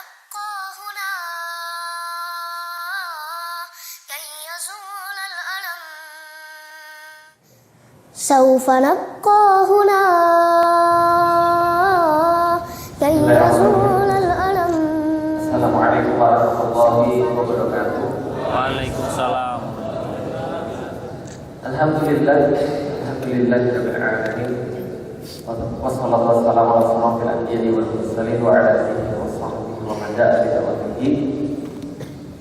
نبقى هنا كي يزول الألم سوف نبقى هنا كي يزول الألم. السلام عليكم warahmatullahi wabarakatuh. Waalaikumsalam. Alhamdulillahirabbil alamin. Wassalatu wassalamu ala asyrofil anbiya'i wal mursalin wa ala alihi wa sahbihi wa man da'a bi da'watihi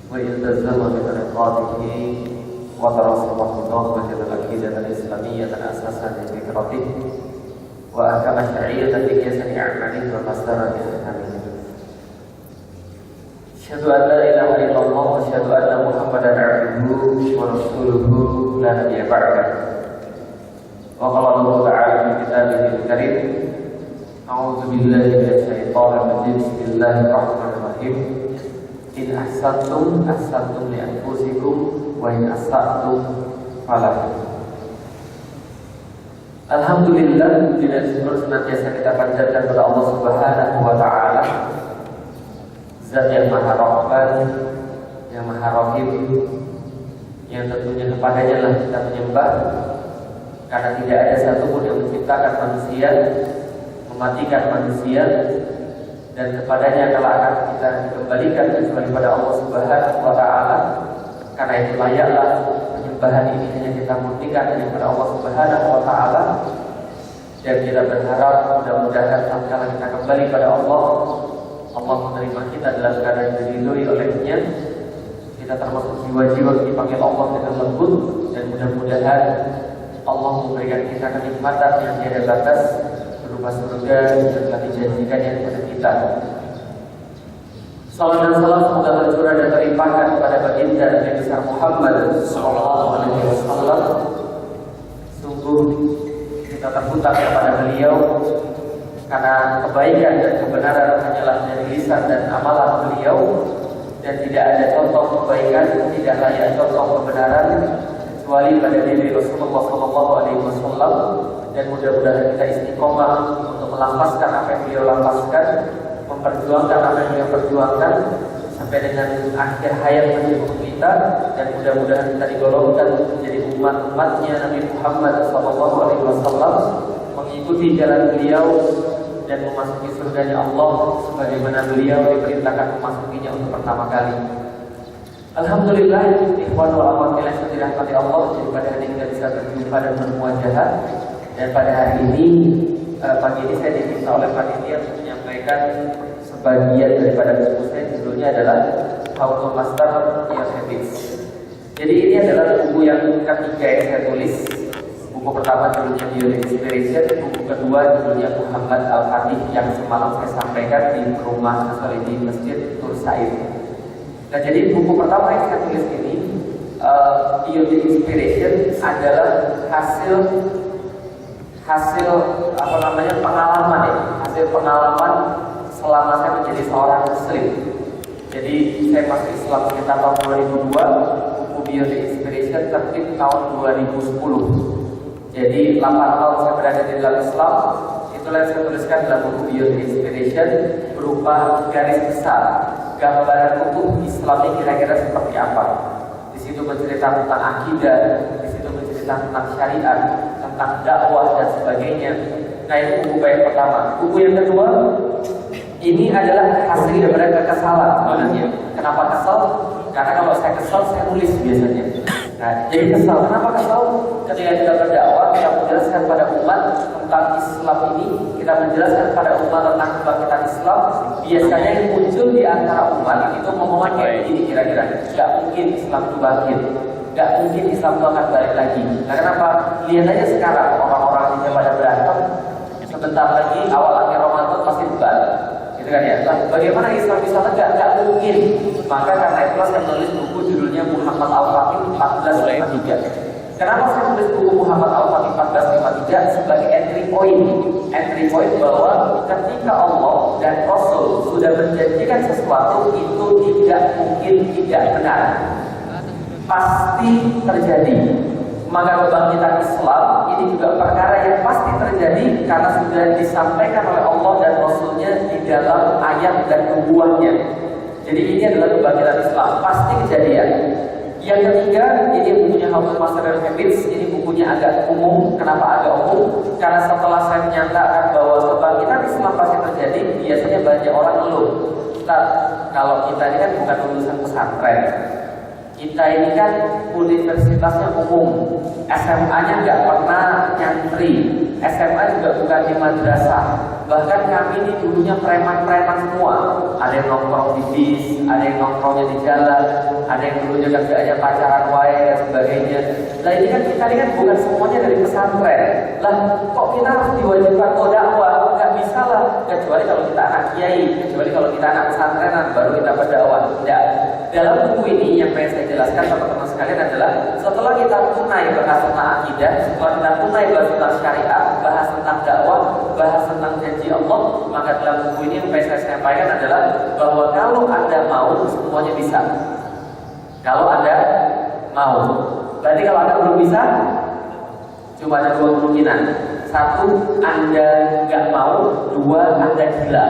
wa iltazama bi tariqatihi wa tarasama bi dawamati al-aqidah al-islamiyyah al-asasan li fikratihi wa ahkam syar'iyyah fi qiyasati a'malihi wa masdara ihkamihi. Asyhadu an la ilaha illallah wa asyhadu anna Muhammadan abduhu wa rasuluhu la nabiyya ba'dah. Wa qala Allah ta'ala fi kitabihil karim, a'udzu billahi minasy syaithanir rajim. Bismillahirrahmanirrahim. In ahsantum ahsantum li anfusikum wa in asa'tum falakum. Alhamdulillah, puji dan syukur senantiasa kita panjatkan kepada Allah Subhanahu wa taala, Zat yang Maha Rahman, yang Maha Rahim, yang tentunya kepadanya lah kita menyembah, karena tidak ada satupun yang menciptakan manusia, mematikan manusia, dan kepadanya kalau akan kita kembalikan kecuali pada Allah Subhanahu wa taala. Karena itu layaklah penyembahan ini hanya kita murnikan hanya kepada Allah Subhanahu wa taala, dan kita berharap mudah-mudahan tatkala kita kembali pada Allah menerima kita dalam keadaan diridhoi olehnya. Kita termasuk jiwa-jiwa yang dipanggil Allah dengan lembut, dan mudah-mudahan Allah memberikan kita kenikmatan yang tiada batas berupa surga yang telah dijanjikannya kepada kita. Salam dan salam semoga tercurah dan terlimpahkan kepada baginda Nabi besar Muhammad sallallahu alaihi wasallam. Sungguh kita terputar kepada beliau karena kebaikan dan kebenaran hanyalah dari lisan dan amalan beliau, dan tidak ada contoh kebaikan, tidak layak contoh kebenaran kecuali pada diri Rasulullah SAW. Dan mudah-mudahan kita istiqomah untuk melafazkan apa yang beliau lafazkan, memperjuangkan apa yang beliau perjuangkan sampai dengan akhir hayat menjemput kita, dan mudah-mudahan kita digolongkan menjadi umat-umatnya Nabi Muhammad SAW, mengikuti jalan beliau dan memasuki surganya Allah sebagaimana beliau diperintahkan memasukinya untuk pertama kali. Alhamdulillah, ikhwan wal akhwat yang dirahmati Allah, jadi pada hari ini kita bisa berjumpa dan bermuajahah. Dan pada hari ini pagi ini saya diminta oleh panitia untuk menyampaikan sebagian daripada buku saya. Judulnya adalah How to Master Your Habits. Jadi ini adalah buku yang ketiga yang saya tulis. Buku pertama judulnya Beyond Inspiration, buku kedua judulnya Muhammad Al-Fatih yang semalam saya sampaikan di rumah di Masjid Tur Said. Nah, jadi buku pertama yang saya tulis ini, Beyond Inspiration, adalah hasil pengalaman selama saya menjadi seorang muslim. Jadi saya masuk Islam sekitar tahun 2002, buku Beyond Inspiration terbit tahun 2010. Jadi 8 tahun saya berada di dalam Islam. Itulah yang saya tuliskan dalam buku Beyond Inspiration berupa garis besar, gambaran utuh Islam ini kira-kira seperti apa. Di situ menceritakan tentang akidah, di situ menceritakan tentang syariat, tentang dakwah dan sebagainya. Nah, itu buku yang pertama. Buku yang kedua ini adalah hasil daripada kekesalan sebenarnya. Kenapa kesal? Karena kalau saya kesal saya nulis biasanya. Nah, jadi kesal. Kenapa kesal? Ketika kita berdakwah, kita menjelaskan pada umat tentang Islam ini, kita menjelaskan pada umat tentang kebangkitan Islam. Biasanya yang muncul di antara umat itu ngomongan kayak begini kira-kira. Gak mungkin Islam itu bangkit, gak mungkin Islam itu akan balik lagi. Nah, kenapa? Lihat aja sekarang orang-orang ini pada berantem. Sebentar lagi awal akhir Ramadan pasti debat. Gitu kan ya? Nah, bagaimana Islam bisa tegak? Gak mungkin. Maka karena itulah saya menulis buku judulnya Muhammad Al-Fatih 1453. Kenapa saya tulis buku Muhammad Al-Fatih 1453? Sebagai entry point. Entry point bahwa ketika Allah dan Rasul sudah menjanjikan sesuatu, itu tidak mungkin tidak benar, pasti terjadi. Maka kebangkitan Islam ini juga perkara yang pasti terjadi karena sudah disampaikan oleh Allah Allah dan Rasulnya di dalam ayat dan nubuahnya. Jadi ini adalah kebangkitan Islam, pasti kejadian. Yang ketiga, ini bukunya How to Master Your Habits. Ini bukunya agak umum. Kenapa agak umum? Karena setelah saya menyatakan bahwa kebangkitan Islam pasti terjadi, biasanya banyak orang ngeluh, Ustaz, kalau kita ini kan bukan lulusan pesantren, kita ini kan universitasnya umum, SMA-nya nggak pernah nyantri, SMA juga bukan di madrasah. Bahkan kami ini dulunya preman-preman semua. Ada yang nongkrong di bis, ada yang nongkrongnya di jalan, ada yang dulunya kerjanya pacaran wae dan sebagainya. Nah ini kan kita ini kan bukan semuanya dari pesantren. Lah kok kita harus diwajibkan dakwah? Nggak bisa lah, kecuali kalau kita anak kiai, kecuali kalau kita anak pesantrenan baru kita berdakwah. Tidak. Dalam buku ini yang pengen saya jelaskan teman-teman sekalian adalah setelah kita tunai bahas tentang akidah, setelah kita tunai bahas tentang syariat, bahas tentang dakwah, bahas tentang janji Allah, maka dalam buku ini yang pengen saya sampaikan adalah bahwa kalau Anda mau, semuanya bisa. Kalau Anda mau, berarti kalau Anda belum bisa, cuma ada dua kemungkinan. Satu, Anda nggak mau. Dua, Anda gila.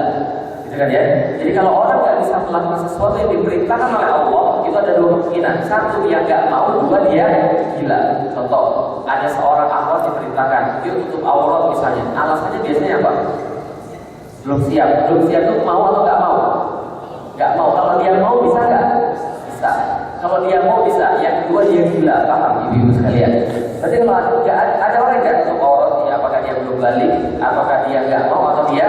Gitu kan ya? Jadi kalau orang nggak bisa melakukan sesuatu yang diperintahkan oleh Allah, itu ada dua kemungkinan. Satu, dia nggak mau. Dua, dia gila. Contoh, ada seorang akhwat diperintahkan, yuk tutup aurat misalnya. Alasannya biasanya apa? Belum siap. Belum siap itu mau atau nggak mau? Nggak mau. Kalau dia mau bisa nggak? Bisa. Kalau dia mau bisa. Yang kedua, dia gila. Paham ibu-ibu sekalian? Berarti kalau ada orang yang nggak tutup aurat, ya apakah dia belum balik? Apakah dia nggak mau atau dia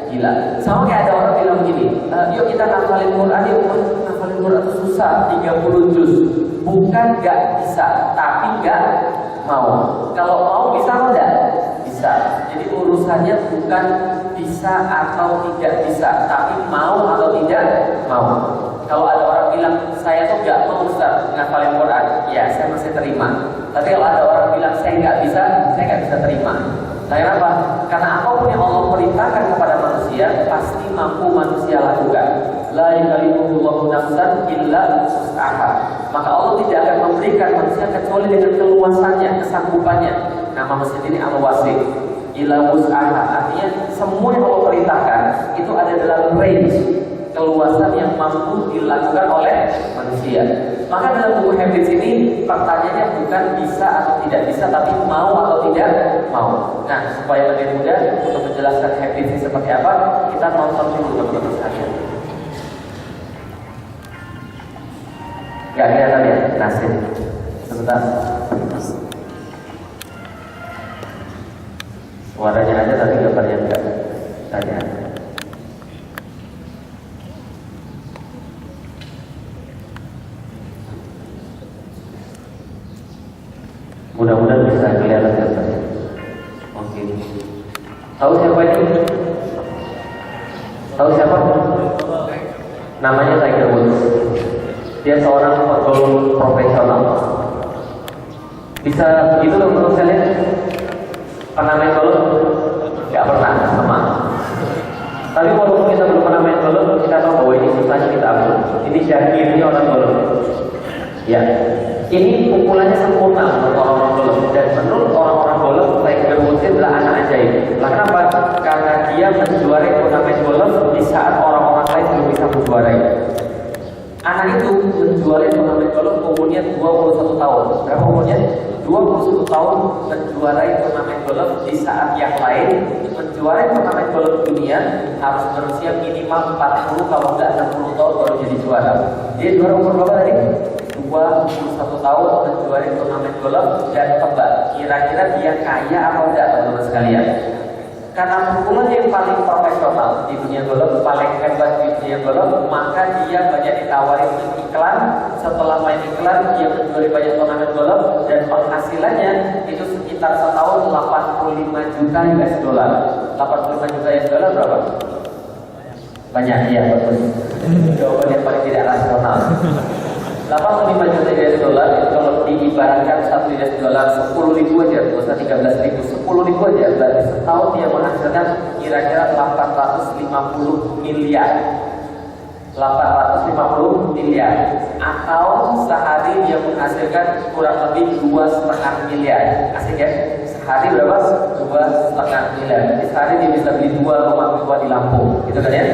gila? Sama kayak ada orang bilang begini, yuk kita ngafalin Quran, yuk ngafalin Quran itu susah, 30 juz. Bukan nggak bisa, tapi nggak mau. Kalau mau bisa atau enggak? Bisa. Jadi urusannya bukan bisa atau tidak bisa, tapi mau atau tidak mau. Kalau ada orang bilang, saya tuh nggak mau Ustaz ngafalin Quran, ya saya masih terima. Tapi kalau ada orang bilang, saya nggak bisa terima. Nah, kenapa? Karena apapun yang Allah perintahkan kepada manusia, pasti mampu manusia lakukan. La yukallifullahu nafsan illa wus'aha. Maka Allah tidak akan memberikan manusia kecuali dengan keluasannya, kesanggupannya. Nama masjid ini al-wasi' illa wus'aha. Artinya semua yang Allah perintahkan itu ada dalam range keluasan yang mampu dilakukan oleh manusia. Maka dalam buku Habits ini pertanyaannya bukan bisa atau tidak bisa, tapi mau atau tidak mau. Nah, supaya lebih mudah untuk menjelaskan habits ini seperti apa, kita nonton dulu teman-teman sekalian. Gak kelihatan ya? Nasib. Sebentar. Suaranya ada tapi gambarnya enggak. Tanya. Mudah-mudahan bisa kelihatan gambarnya. Oke. Tahu siapa ini? Tahu siapa? Namanya Tiger Woods. Dia seorang pegolf profesional. Bisa begitu loh menurut kalian? Pernah main golf? Gak pernah, sama. Tapi walaupun kita belum pernah main golf, kita tahu bahwa ini susahnya kita ambil. Ini Syakir, ini orang golf. Ya. Ini pukulannya sempurna untuk orang-orang golf, dan menurut orang-orang golf, Tiger Woods adalah anak ajaib. Lah kenapa? Karena dia menjuarai turnamen golf di saat orang-orang lain belum bisa menjuarai. Anak itu menjuarai turnamen golf umurnya 21 tahun. Berapa umurnya? 21 tahun menjuarai turnamen golf di saat yang lain menjuarai turnamen golf dunia harus berusia minimal 40 kalau enggak 60 tahun baru jadi juara. Dia juara umur berapa tadi? 21 tahun menjuarai turnamen golf, dan tebak kira-kira dia kaya atau enggak teman-teman sekalian? Karena pukulan yang paling profesional di dunia golf, paling hebat di dunia golf, maka dia banyak ditawarin iklan. Setelah main iklan, dia menjuarai banyak turnamen golf, dan penghasilannya itu sekitar setahun 85 juta US dollar. 85 juta US dollar berapa? Banyak, ya betul. Jawaban yang paling tidak rasional. 85 juta US dollar itu kalau diibaratkan 1 US dollar 10.000 aja, nggak usah 13.000, 10.000 aja, berarti setahun dia menghasilkan kira-kira 850 miliar. 850 miliar, atau sehari dia menghasilkan kurang lebih 2,5 miliar. Asik ya? sehari berapa? 2,5 miliar. Jadi sehari dia bisa beli 2 rumah tua di Lampung, gitu kan ya?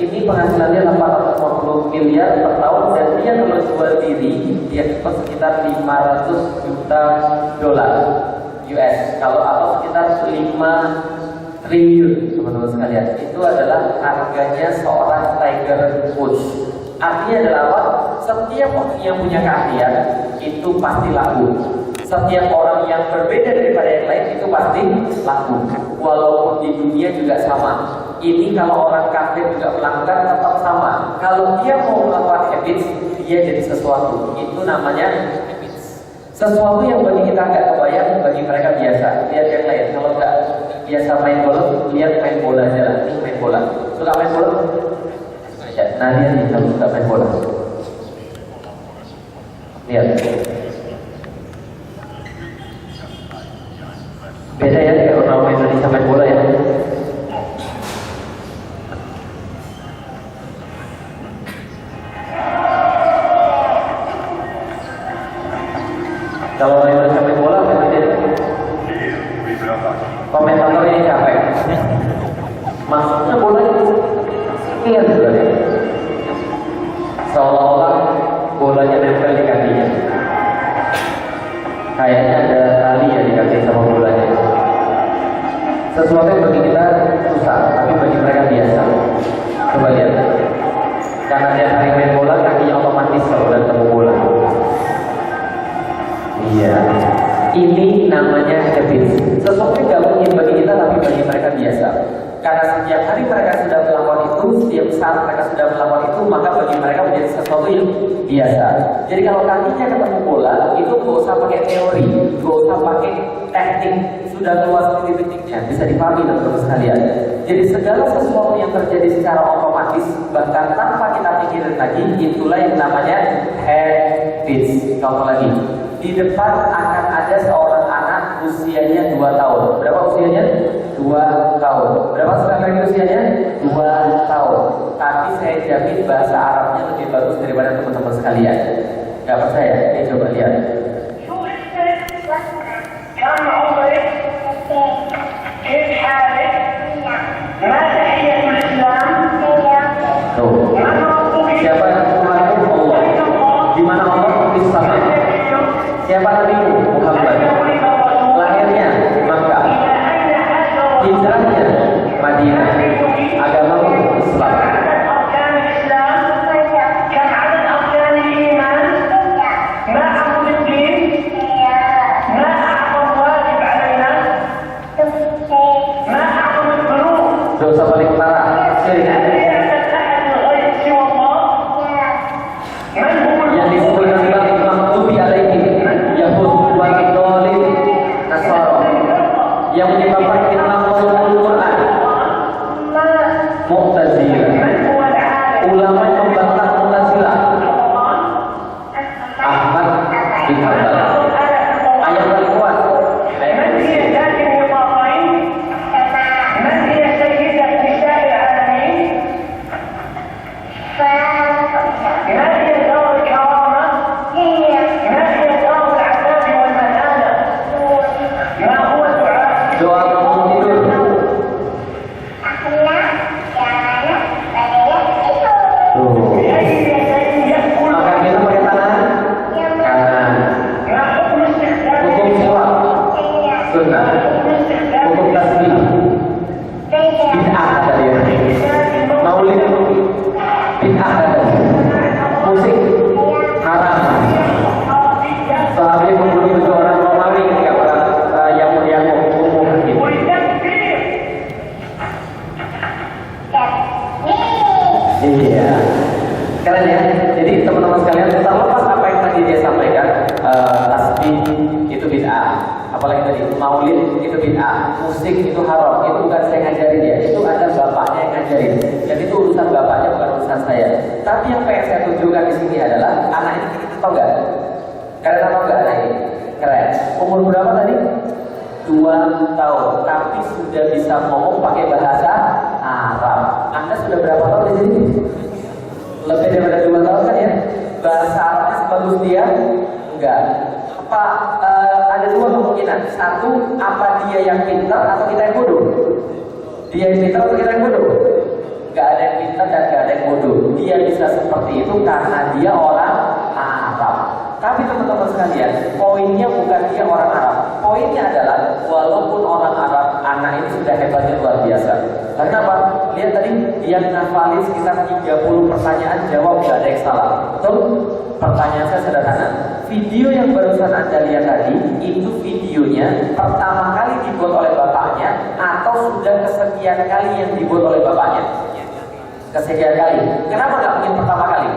Ini penghasilannya 850 miliar per tahun, dan dia kalau jual diri dia dapat sekitar 500 juta dolar US. Kalau atau sekitar 5 triliun, teman-teman sekalian. Itu adalah harganya seorang Tiger Woods. Artinya adalah apa? Setiap orang yang punya keahlian itu pasti laku. Setiap orang yang berbeda daripada yang lain itu pasti laku. Walaupun di dunia juga sama. Ini kalau orang kafir juga melakukan tetap sama. Kalau dia mau melakukan habits, dia jadi sesuatu. Itu namanya habits. Sesuatu yang bagi kita nggak kebayang, bagi mereka biasa. Lihat yang lain. Kalau nggak biasa main bola, lihat main bola aja lah. Ini main bola. Suka main bola? Nah lihat nih, kalau suka main bola. Lihat. Beda ya kayak orang Indonesia main bola ya. Kalau orang Indonesia main bola, komentator ini capek. Maksudnya bola itu sekian sebenarnya. Seolah-olah bolanya nempel di kakinya. Kayaknya ada tali ya di kaki sama bolanya. Sesuatu yang bagi kita susah, tapi bagi mereka biasa. Coba lihat. Karena dia hari main bola, kakinya otomatis kalau udah ketemu bola. Iya. Ini namanya habits. Sesuatu yang gak mungkin bagi kita, tapi bagi mereka biasa. Karena setiap hari mereka sudah melakukan itu, setiap saat mereka sudah melakukan itu, maka bagi mereka menjadi sesuatu yang biasa. Jadi kalau kakinya ketemu bola, itu gak usah pakai teori, gak usah pakai teknik, sudah keluar titik-titiknya, bisa dipahami teman-teman sekalian. Jadi segala sesuatu yang terjadi secara otomatis, bahkan tanpa kita pikirin lagi, itulah yang namanya habits. Contoh lagi, di depan akan ada seorang anak usianya 2 tahun. Berapa usianya? 2 tahun. Berapa sekarang usianya? 2 tahun. Tapi saya jamin bahasa Arabnya lebih bagus daripada teman-teman sekalian. Gak percaya? Ini coba lihat. Tuh. Siapa yang Tuhanmu? Allah. Di mana Allah? Di sana. Siapa Nabimu? Muhammad. Lahirnya Makkah. Hijrahnya Madinah. Agamamu Islam. Dosa paling parah syirik. Yang disebutkan sebagai maghdubi alaihim Yahud wal dhalin Nasara, yang menyebabkan fitnah Al-Quran. Mu'tazilah, ulama yang membantah Mu'tazilah. Ahmad bin Hanbal. Ayat paling kuat. Doa bangun tidur. Tuh. Makan minum pakai tangan kanan. Hukum sholat sunnah. Hukum tasbih bid'ah kata dia. Maulid bid'ah kata dia. Musik haram. Sahabat membunuh 7 orang Romawi ketika perang yang umum gitu. Iya, keren ya. Jadi teman-teman sekalian, terlepas apa yang tadi dia sampaikan, tasbih itu bid'ah, apalagi tadi maulid itu bid'ah, musik itu haram, itu bukan saya ngajarin ya, itu ada bapaknya yang ngajarin. Dan itu urusan bapaknya, bukan urusan saya. Tapi yang pengen saya tunjukkan di sini adalah anak ini kita tahu nggak? Keren apa enggak anak ini? Keren. Umur berapa tadi? 2 tahun, tapi sudah bisa ngomong pakai bahasa Arab. Anda sudah berapa tahun di sini? Lebih daripada 2 tahun kan ya? Bahasa Arabnya sebagus dia? Enggak. Apa ada dua kemungkinan. Satu, apa dia yang pintar atau kita yang bodoh? Dia yang pintar atau kita yang bodoh? Gak ada yang pintar dan gak ada yang bodoh. Dia bisa seperti itu karena dia orang Arab. Tapi teman-teman sekalian, poinnya bukan dia orang Arab. Poinnya adalah walaupun orang Arab, anak ini sudah hebatnya luar biasa. Karena apa? Lihat tadi dia ngafalin sekitar 30 pertanyaan, jawab gak ada yang salah. Betul? Pertanyaan saya sederhana. Video yang barusan Anda lihat tadi, itu videonya pertama kali dibuat oleh bapaknya atau sudah kesekian kali yang dibuat oleh bapaknya? Kesekian kali. Kenapa nggak mungkin pertama kali?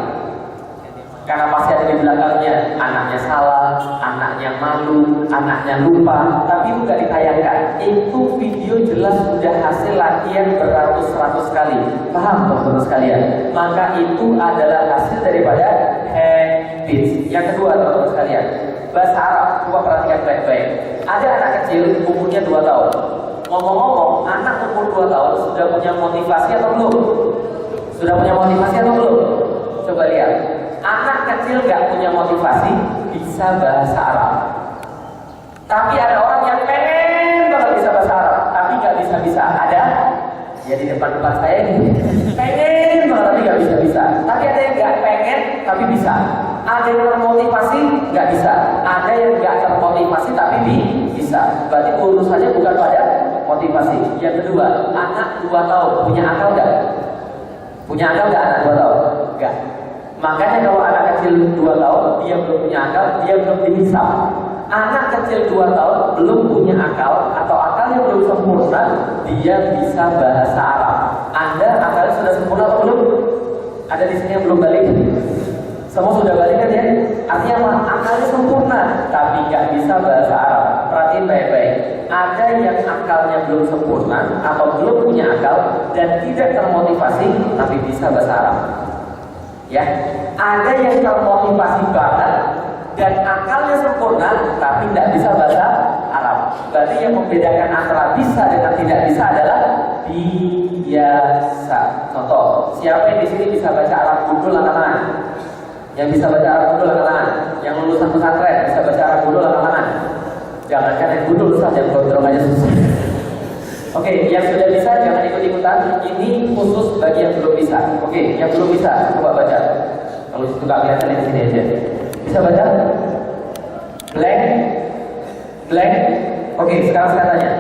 Karena pasti ada di belakangnya anaknya salah, anaknya malu, anaknya lupa, tapi itu nggak ditayangkan. Itu video jelas sudah hasil latihan beratus-ratus kali. Paham teman-teman sekalian? Maka itu adalah hasil daripada habits. Yang kedua teman-teman sekalian, bahasa Arab. Coba perhatikan baik-baik. Ada anak kecil umurnya 2 tahun. Ngomong-ngomong, anak umur 2 tahun sudah punya motivasi atau belum? Sudah punya motivasi atau belum? Coba lihat. Anak kecil gak punya motivasi bisa bahasa Arab. Tapi ada orang yang pengen banget bisa bahasa Arab, tapi gak bisa-bisa. Ada? Ya di depan-depan saya ini. Pengen banget tapi gak bisa-bisa. Tapi ada yang gak pengen tapi bisa. Ada yang termotivasi gak bisa. Ada yang gak termotivasi tapi bisa. Berarti urusannya bukan pada motivasi. Yang kedua, anak 2 tahun punya akal gak? Punya akal gak anak 2 tahun? Gak. Makanya kalau anak kecil 2 tahun dia belum punya akal, dia belum dihisab. Anak kecil 2 tahun belum punya akal atau akalnya belum sempurna, dia bisa bahasa Arab. Anda akalnya sudah sempurna atau belum? Ada di sini yang belum balik? Semua sudah balik kan ya? Artinya apa? Akalnya sempurna, tapi nggak bisa bahasa Arab. Perhatiin baik-baik. Ada yang akalnya belum sempurna atau belum punya akal dan tidak termotivasi, tapi bisa bahasa Arab. Ya, ada yang termotivasi banget dan akalnya sempurna tapi tidak bisa bahasa Arab. Berarti yang membedakan antara bisa dengan tidak bisa adalah biasa. Contoh, siapa yang di sini bisa baca Arab gundul angkat tangan? Yang bisa baca Arab gundul angkat tangan? Yang lulusan pesantren bisa baca Arab gundul angkat tangan? Jangankan yang gundul saja, gondrong aja susah. Oke, yang sudah bisa jangan ikut-ikutan. Ini khusus bagi yang belum bisa. Oke, yang belum bisa coba baca. Kalau itu nggak kelihatan di sini aja. Bisa baca? Blank, blank. Oke, sekarang saya tanya.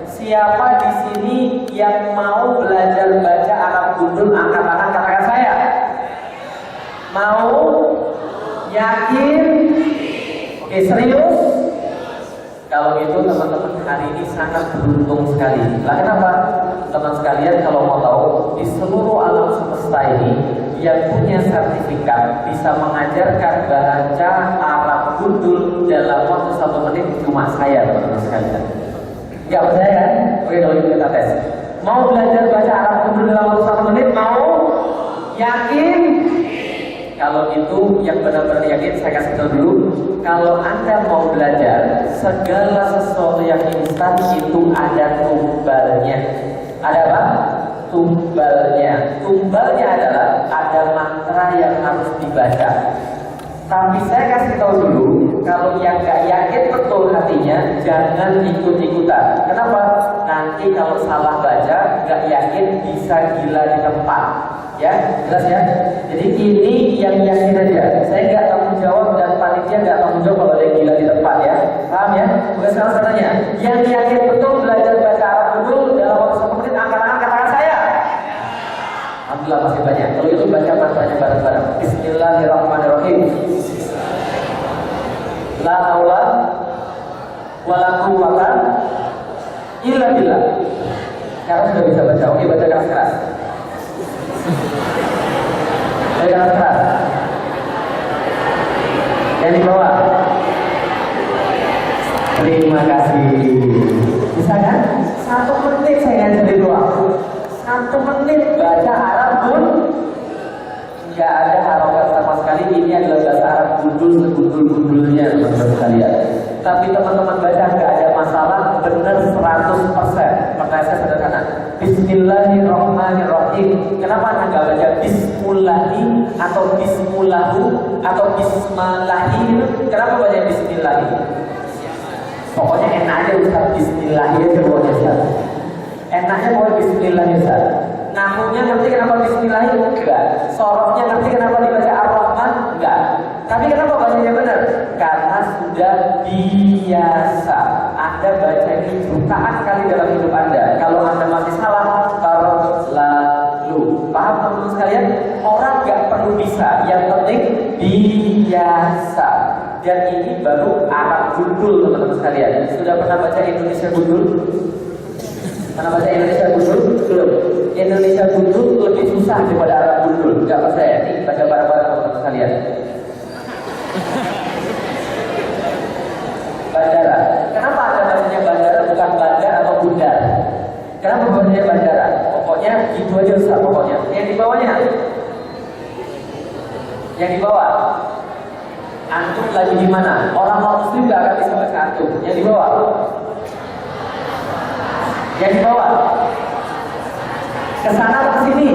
Siapa di sini yang mau belajar baca Arab gundul angkat tangan katakan saya? Mau? Yakin? Oke, serius? Kalau itu teman-teman hari ini sangat beruntung sekali. Lah kenapa? Teman sekalian kalau mau tahu, di seluruh alam semesta ini yang punya sertifikat bisa mengajarkan baca Arab gundul dalam waktu 1 menit cuma saya teman-teman sekalian. Enggak percaya kan? Oke, kalau itu kita tes. Mau belajar baca Arab gundul dalam waktu 1 menit? Mau? Yakin? Kalau itu yang benar-benar yakin, saya kasih tahu dulu. Kalau Anda mau belajar, segala sesuatu yang instan itu ada tumbalnya. Ada apa? Tumbalnya. Tumbalnya adalah ada mantra yang harus dibaca. Tapi saya kasih tahu dulu, kalau yang gak yakin betul hatinya, jangan ikut-ikutan. Kenapa? Nanti kalau salah baca, gak yakin bisa gila di tempat. Ya, jelas ya. Jadi ini yang yakin aja. Saya nggak tanggung jawab dan panitia nggak tanggung jawab kalau ada yang gila di tempat ya. Paham ya? Bukan sekarang saya tanya. Yang yakin betul belajar baca Arab dulu dalam waktu 1 menit angkat tangan katakan saya. Alhamdulillah masih banyak. Kalau itu baca mantranya bareng-bareng. Bismillahirrahmanirrahim. La haula wala quwwata illa billah. Sekarang sudah bisa baca. Oke, baca keras-keras. Baca keras. Yang di bawah. Terima kasih. Bisa kan? 1 menit saya ngajarin doang. 1 menit baca Arab pun nggak ada harokat sama sekali. Ini adalah bahasa Arab gundul segundul-gundulnya teman-teman sekalian. Tapi teman-teman baca nggak ada masalah, benar 100%. Pertanyaan saya sederhana. Bismillahirrahmanirrahim. Kenapa Anda nggak baca Bismillahi atau Bismillahu atau Bismillahi? Kenapa baca Bismillahi? Pokoknya enak aja Ustaz, bismillah aja pokoknya Ustaz. Enaknya pokoknya bismillah ya Ustaz. Nahunya ngerti kenapa bismillah? Enggak. Sorofnya ngerti kenapa dibaca ar-Rahman? Enggak. Tapi kenapa bacanya benar? Karena sudah biasa. Anda baca ini jutaan kali dalam hidup Anda. Kalau Anda masih salah, terlalu. Paham teman-teman sekalian? Orang nggak perlu bisa, yang penting biasa. Dan ini baru Arab gundul teman-teman sekalian. Sudah pernah baca Indonesia gundul? Pernah baca Indonesia gundul? Belum. Indonesia gundul lebih susah daripada Arab gundul. Nggak percaya? Nih baca bareng-bareng teman-teman sekalian. Bandara. Kenapa Anda bacanya bandara bukan bandar atau bundar? Kenapa bacanya bandara? Pokoknya gitu aja Ustaz pokoknya. Yang di bawahnya? Yang di bawah? Antum lagi di mana? Orang muslim nggak akan bisa baca antum. Yang di bawah? Yang di bawah? Kesana atau kesini?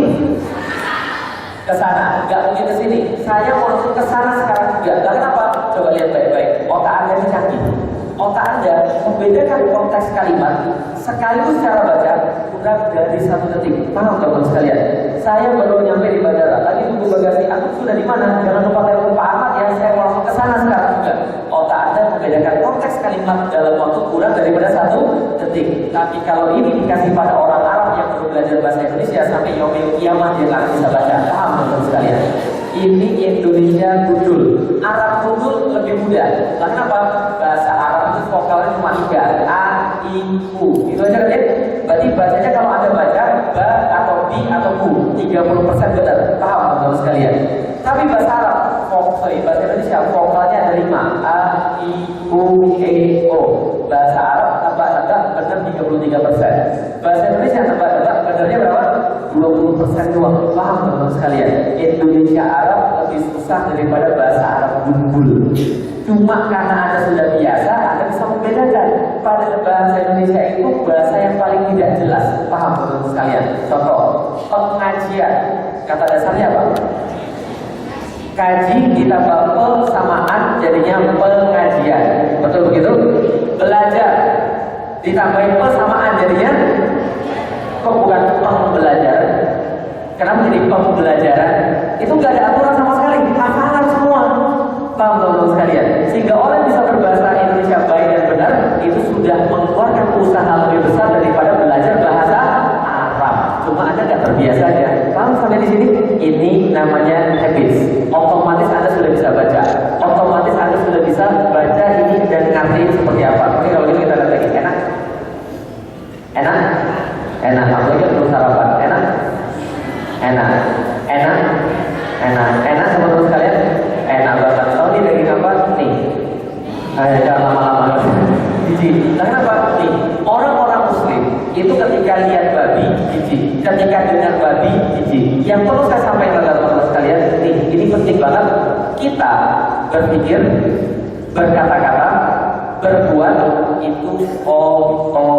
Kesana, nggak mungkin kesini. Saya mau langsung kesana sekarang juga. Tapi kenapa? Coba lihat baik-baik. Otak Anda ini canggih. Otak Anda membedakan konteks kalimat sekaligus cara baca kurang dari 1 detik. Paham teman-teman sekalian? Saya baru nyampe di bandara. Tadi tunggu bagasi. Aku sudah di mana? Jangan lupa telepon Pak Ahmad ya. Saya mau langsung kesana sekarang juga. Otak Anda membedakan konteks kalimat dalam waktu kurang daripada 1 detik. Tapi kalau ini dikasih pada orang Arab yang baru belajar bahasa Indonesia sampai yaumil kiamat dia nggak bisa baca. Paham teman-teman sekalian? Ini Indonesia gundul. Arab gundul lebih mudah. Karena apa? Bahasa Arab itu vokalnya cuma 3. A, I, U. Itu aja kan ya? Berarti bacanya kalau Anda baca ba atau bi atau u 30% benar. Paham teman-teman sekalian? Tapi bahasa Arab, bahasa Indonesia vokalnya ada 5. A, I, U, E, O. Bahasa Arab nebak-nebak benar 33%. Bahasa Indonesia nebak-nebak benarnya berapa? 20% doang. Paham teman-teman sekalian? Indonesia Arab lebih susah daripada bahasa Arab gundul. Cuma karena Anda sudah biasa, Anda bisa membedakan. Pada bahasa Indonesia itu bahasa yang paling tidak jelas. Paham teman-teman sekalian? Contoh, pengajian. Kata dasarnya apa? Kaji ditambah samaan jadinya pengajian. Betul begitu? Belajar ditambahin samaan jadinya kok bukan pembelajaran? Kenapa jadi pembelajaran? Itu nggak ada aturan sama sekali, hafalan semua. Paham teman-teman sekalian? Sehingga orang bisa berbahasa Indonesia baik dan benar itu sudah mengeluarkan usaha lebih besar daripada belajar bahasa Arab. Cuma Anda nggak terbiasa aja. Paham sampai di sini? Ini namanya habits. Otomatis Anda sudah bisa baca. Otomatis Anda sudah bisa baca ini dan ngerti seperti apa. Oke, kalau gitu kita lihat lagi. Enak? Enak? Enak. Apalagi belum sarapan. Enak? Enak. Enak? Enak. Enak teman-teman sekalian? Enak banget. Tahu nih daging apa? Nih. Jangan lama-lama. Jijik. Nah, kenapa? Nih, orang-orang muslim itu ketika lihat babi, jijik. Ketika dengar babi, jijik. Yang perlu saya sampaikan kepada teman-teman sekalian, nih, ini penting banget. Kita berpikir, berkata-kata, berbuat itu otomatis.